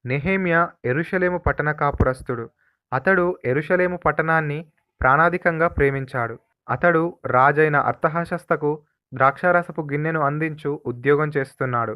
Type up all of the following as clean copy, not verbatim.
నెహెమ్యా యెరూషలేము పట్టణ కాపురస్థుడు. అతడు యెరూషలేము పట్టణాన్ని ప్రాణాధికంగా ప్రేమించాడు. అతడు రాజైన అర్తహషస్తకు ద్రాక్షారసపు గిన్నెను అందించు ఉద్యోగం చేస్తున్నాడు.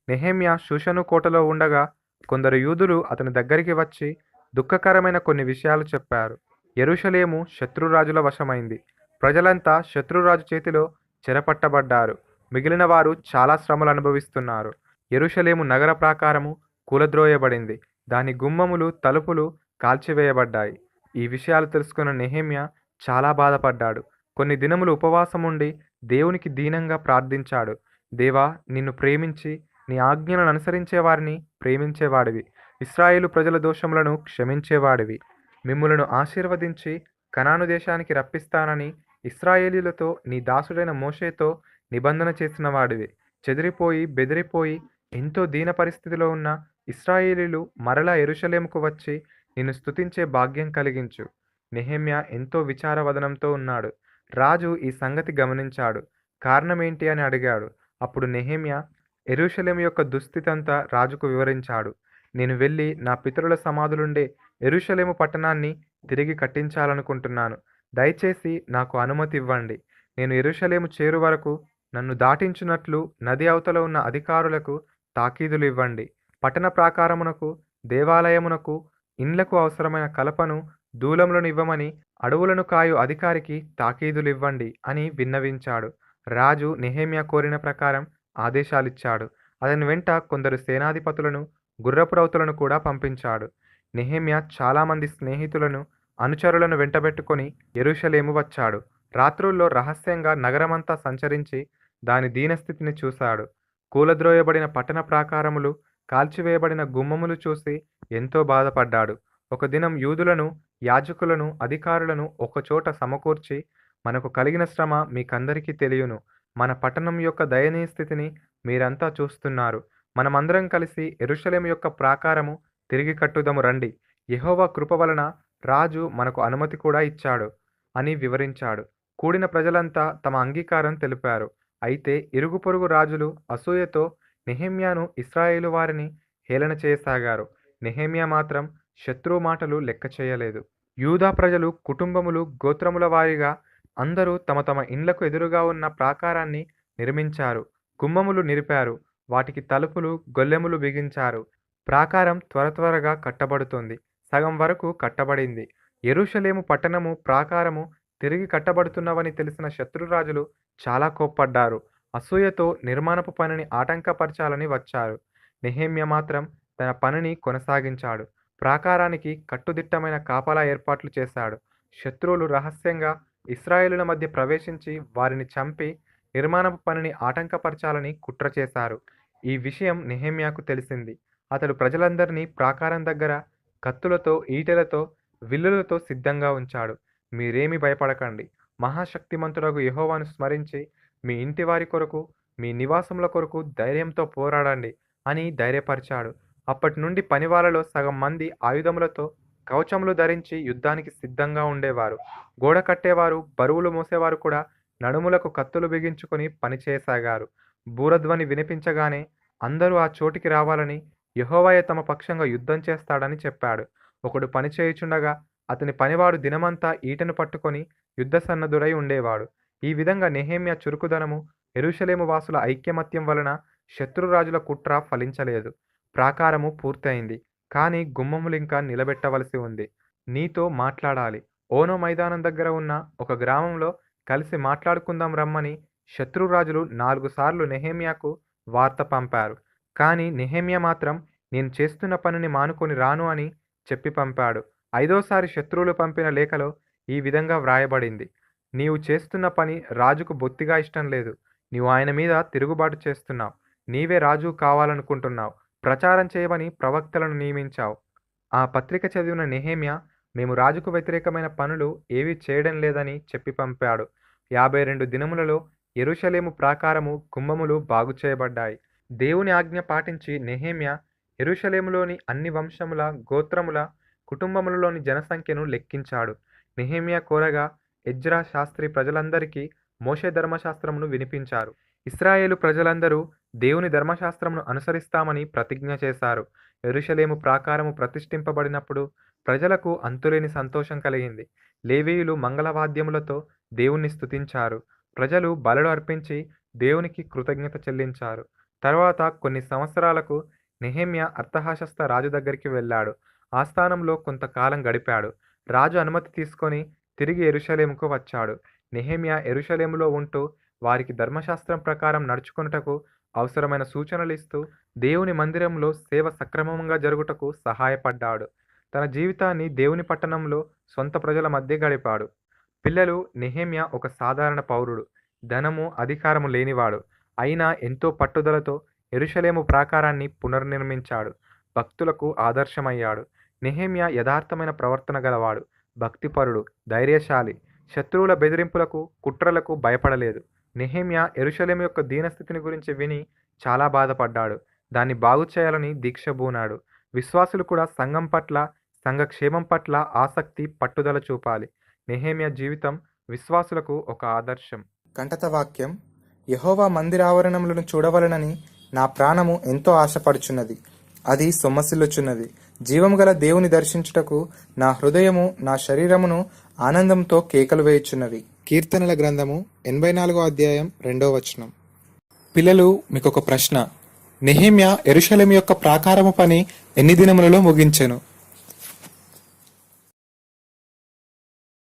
నెహెమ్యా షూషను కోటలో ఉండగా కొందరు యూదులు అతని దగ్గరికి వచ్చి దుఃఖకరమైన కొన్ని విషయాలు చెప్పారు. యెరూషలేము శత్రురాజుల వశమైంది. ప్రజలంతా శత్రురాజు చేతిలో చెరపట్టబడ్డారు. మిగిలిన వారు చాలా శ్రమలు అనుభవిస్తున్నారు. యెరూషలేము నగర ప్రాకారము కూలద్రోయబడింది. దాని గుమ్మములు, తలుపులు కాల్చివేయబడ్డాయి. ఈ విషయాలు తెలుసుకున్న నెహెమ్యా చాలా బాధపడ్డాడు. కొన్ని దినములు ఉపవాసముండి దేవునికి దీనంగా ప్రార్థించాడు. దేవా, నిన్ను ప్రేమించి నీ ఆజ్ఞలను అనుసరించే వారిని ప్రేమించేవాడివి. ఇశ్రాయేలు ప్రజల దోషములను క్షమించేవాడివి. మిమ్ములను ఆశీర్వదించి కనాను దేశానికి రప్పిస్తానని ఇశ్రాయేలీయులతో నీ దాసుడైన మోషేతో నిబంధన చేసిన వాడివి. చెదిరిపోయి బెదిరిపోయి ఎంతో దీన పరిస్థితిలో ఉన్న ఇశ్రాయేలీయులు మరలా యెరూషలేముకు వచ్చి నిన్ను స్తుతించే భాగ్యం కలిగించు. నెహెమ్యా ఎంతో విచారవదనంతో ఉన్నాడు. రాజు ఈ సంగతి గమనించాడు. కారణమేంటి అని అడిగాడు. అప్పుడు నెహెమ్యా యెరూషలేము యొక్క దుస్థితంతా రాజుకు వివరించాడు. నేను వెళ్ళి నా పితరుల సమాధులుండే యెరూషలేము పట్టణాన్ని తిరిగి కట్టించాలనుకుంటున్నాను. దయచేసి నాకు అనుమతి ఇవ్వండి. నేను యెరూషలేము చేరు వరకు నన్ను దాటించునట్లు నది అవతల ఉన్న అధికారులకు తాకీదులు ఇవ్వండి. పట్టణ ప్రాకారమునకు, దేవాలయమునకు, ఇండ్లకు అవసరమైన కలపను, దూలములను ఇవ్వమని అడవులను కాయు అధికారికి తాకీదులివ్వండి అని విన్నవించాడు. రాజు నెహెమ్యా కోరిన ప్రకారం ఆదేశాలిచ్చాడు. అతని వెంట కొందరు సేనాధిపతులను, గుర్రపు రౌతులను కూడా పంపించాడు. నెహెమ్యా చాలామంది స్నేహితులను, అనుచరులను వెంటబెట్టుకొని యెరూషలేము వచ్చాడు. రాత్రుల్లో రహస్యంగా నగరమంతా సంచరించి దాని దీనస్థితిని చూశాడు. కూలద్రోయబడిన పట్టణ ప్రాకారములు, కాల్చివేయబడిన గుమ్మములు చూసి ఎంతో బాధపడ్డాడు. ఒక దినం యూదులను, యాజకులను, అధికారులను ఒకచోట సమకూర్చి, మనకు కలిగిన శ్రమ మీకందరికీ తెలియను. మన పట్టణం యొక్క దయనీయ స్థితిని మీరంతా చూస్తున్నారు. మనమందరం కలిసి యెరూషలేము యొక్క ప్రాకారము తిరిగి కట్టుదము రండి. యెహోవా కృప వలన రాజు మనకు అనుమతి కూడా ఇచ్చాడు అని వివరించాడు. కూడిన ప్రజలంతా తమ అంగీకారం తెలిపారు. అయితే ఇరుగు పొరుగు రాజులు అసూయతో నెహెమ్యాను, ఇశ్రాయేలు వారిని హేళన చేయసాగారు. నెహెమ్యా మాత్రం శత్రువు మాటలు లెక్క చేయలేదు. యూదా ప్రజలు కుటుంబములు, గోత్రముల వారీగా అందరూ తమ తమ ఇండ్లకు ఎదురుగా ఉన్న ప్రాకారాన్ని నిర్మించారు. గుమ్మములు నిలిపారు. వాటికి తలుపులు, గొల్లెములు బిగించారు. ప్రాకారం త్వరగా కట్టబడుతోంది. సగం వరకు కట్టబడింది. యెరూషలేము పట్టణము ప్రాకారము తిరిగి కట్టబడుతున్నవని తెలిసిన శత్రురాజులు చాలా కోప్పడ్డారు. అసూయతో నిర్మాణపు పనిని ఆటంకపరచాలని వచ్చారు. నెహెమ్యా మాత్రం తన పనిని కొనసాగించాడు. ప్రాకారానికి కట్టుదిట్టమైన కాపలా ఏర్పాట్లు చేశాడు. శత్రువులు రహస్యంగా ఇశ్రాయేలుల మధ్య ప్రవేశించి వారిని చంపి నిర్మాణపు పనిని ఆటంకపరచాలని కుట్ర చేశారు. ఈ విషయం నెహెమ్యాకు తెలిసింది. అతడు ప్రజలందరినీ ప్రాకారం దగ్గర కత్తులతో, ఈటెలతో, విల్లులతో సిద్ధంగా ఉంచాడు. మీరేమీ భయపడకండి. మహాశక్తిమంతుడగు యెహోవాను స్మరించి మీ ఇంటివారి కొరకు, మీ నివాసముల కొరకు ధైర్యంతో పోరాడండి అని ధైర్యపరిచాడు. అప్పటి నుండి పనివాళ్ళలో సగం మంది ఆయుధములతో, కవచములు ధరించి యుద్ధానికి సిద్ధంగా ఉండేవారు. గోడ కట్టేవారు, బరువులు మోసేవారు కూడా నడుములకు కత్తులు బిగించుకొని పనిచేయసాగారు. బూరధ్వని వినిపించగానే అందరూ ఆ చోటికి రావాలని, యెహోవాయే తమ పక్షంగా యుద్ధం చేస్తాడని చెప్పాడు. ఒకడు పని చేయుచుండగా అతని పనివాడు దినమంతా ఈటెను పట్టుకొని యుద్ధ సన్నద్ధుడై ఉండేవాడు. ఈ విధంగా నెహెమ్యా చురుకుదనము, యెరూషలేము వాసుల ఐకమత్యం వలన శత్రురాజుల కుట్ర ఫలించలేదు. ప్రాకారము పూర్తయింది. కానీ గుమ్మములింకా నిలబెట్టవలసి ఉంది. నీతో మాట్లాడాలి. ఓనో మైదానం దగ్గర ఉన్న ఒక గ్రామంలో కలిసి మాట్లాడుకుందాం రమ్మని శత్రురాజులు 4 సార్లు నెహెమ్యాకు వార్త పంపారు. కానీ నెహెమ్యా మాత్రం నేను చేస్తున్న పనిని మానుకొని రాను అని చెప్పి పంపాడు. 5వసారి శత్రువులు పంపిన లేఖలో ఈ విధంగా వ్రాయబడింది. నీవు చేస్తున్న పని రాజుకు బొత్తిగా ఇష్టం లేదు. నీవు ఆయన మీద తిరుగుబాటు చేస్తున్నావు. నీవే రాజు కావాలనుకుంటున్నావు. ప్రచారం చేయమని ప్రవక్తలను నియమించావు. ఆ పత్రిక చదివిన నెహెమ్యా మేము రాజుకు వ్యతిరేకమైన పనులు ఏవీ చేయడం లేదని చెప్పి పంపాడు. 52 దినములలో యెరూషలేము ప్రాకారము, గుమ్మములు బాగు చేయబడ్డాయి. దేవుని ఆజ్ఞ పాటించి నెహెమ్యా యెరూషలేములోని అన్ని వంశముల, గోత్రముల, కుటుంబములలోని జనసంఖ్యను లెక్కించాడు. నెహెమ్యా కోరగా ఎజ్రా శాస్త్రి ప్రజలందరికీ మోషే ధర్మశాస్త్రమును వినిపించారు. ఇశ్రాయేలు ప్రజలందరూ దేవుని ధర్మశాస్త్రమును అనుసరిస్తామని ప్రతిజ్ఞ చేశారు. యెరూషలేము ప్రాకారము ప్రతిష్ఠింపబడినప్పుడు ప్రజలకు అంతులేని సంతోషం కలిగింది. లేవీయులు మంగళవాద్యములతో దేవుణ్ణి స్తుతించారు. ప్రజలు బలులు అర్పించి దేవునికి కృతజ్ఞత చెల్లించారు. తర్వాత కొన్ని సంవత్సరాలకు నెహెమ్యా అర్తహషస్త రాజు దగ్గరికి వెళ్ళాడు. ఆ స్థానంలో కొంతకాలం గడిపాడు. రాజు అనుమతి తీసుకొని తిరిగి యెరూషలేముకు వచ్చాడు. నెహెమ్యా యెరూషలేములో ఉంటూ వారికి ధర్మశాస్త్రం ప్రకారం నడుచుకొనుటకు అవసరమైన సూచనలు ఇస్తూ దేవుని మందిరంలో సేవ సక్రమంగా జరుగుటకు సహాయపడ్డాడు. తన జీవితాన్ని దేవుని పట్టణంలో సొంత ప్రజల మధ్య గడిపాడు. పిల్లలు, నెహెమ్యా ఒక సాధారణ పౌరుడు. ధనము, అధికారము లేనివాడు. అయినా ఎంతో పట్టుదలతో యెరూషలేము ప్రాకారాన్ని పునర్నిర్మించాడు. భక్తులకు ఆదర్శమయ్యాడు. నెహెమ్యా యథార్థమైన ప్రవర్తన గలవాడు, భక్తిపరుడు, ధైర్యశాలి. శత్రువుల బెదిరింపులకు, కుట్రలకు భయపడలేదు. నెహెమ్యా యెరూషలేము యొక్క దీనస్థితిని గురించి విని చాలా బాధపడ్డాడు. దాన్ని బాగు చేయాలని దీక్షబూనాడు. విశ్వాసులు కూడా సంఘం పట్ల, సంఘ క్షేమం పట్ల ఆసక్తి, పట్టుదల చూపాలి. నెహెమ్యా జీవితం విశ్వాసులకు ఒక ఆదర్శం. కంటత వాక్యం: యెహోవా మందిరావరణములను చూడవలనని నా ప్రాణము ఎంతో ఆశపడుచున్నది, అది సొమ్మసిల్లుచున్నది. జీవము గల దేవుని దర్శించుటకు నా హృదయము, నా శరీరమును ఆనందంతో కేకలు వేయుచున్నవి. కీర్తనల గ్రంథము 84వ అధ్యాయం 2వ వచనం. పిల్లలు, మీకు ఒక ప్రశ్న. నెహెమ్యా యెరూషలేము యొక్క ప్రాకారము పని ఎన్ని దినములలో ముగించెను?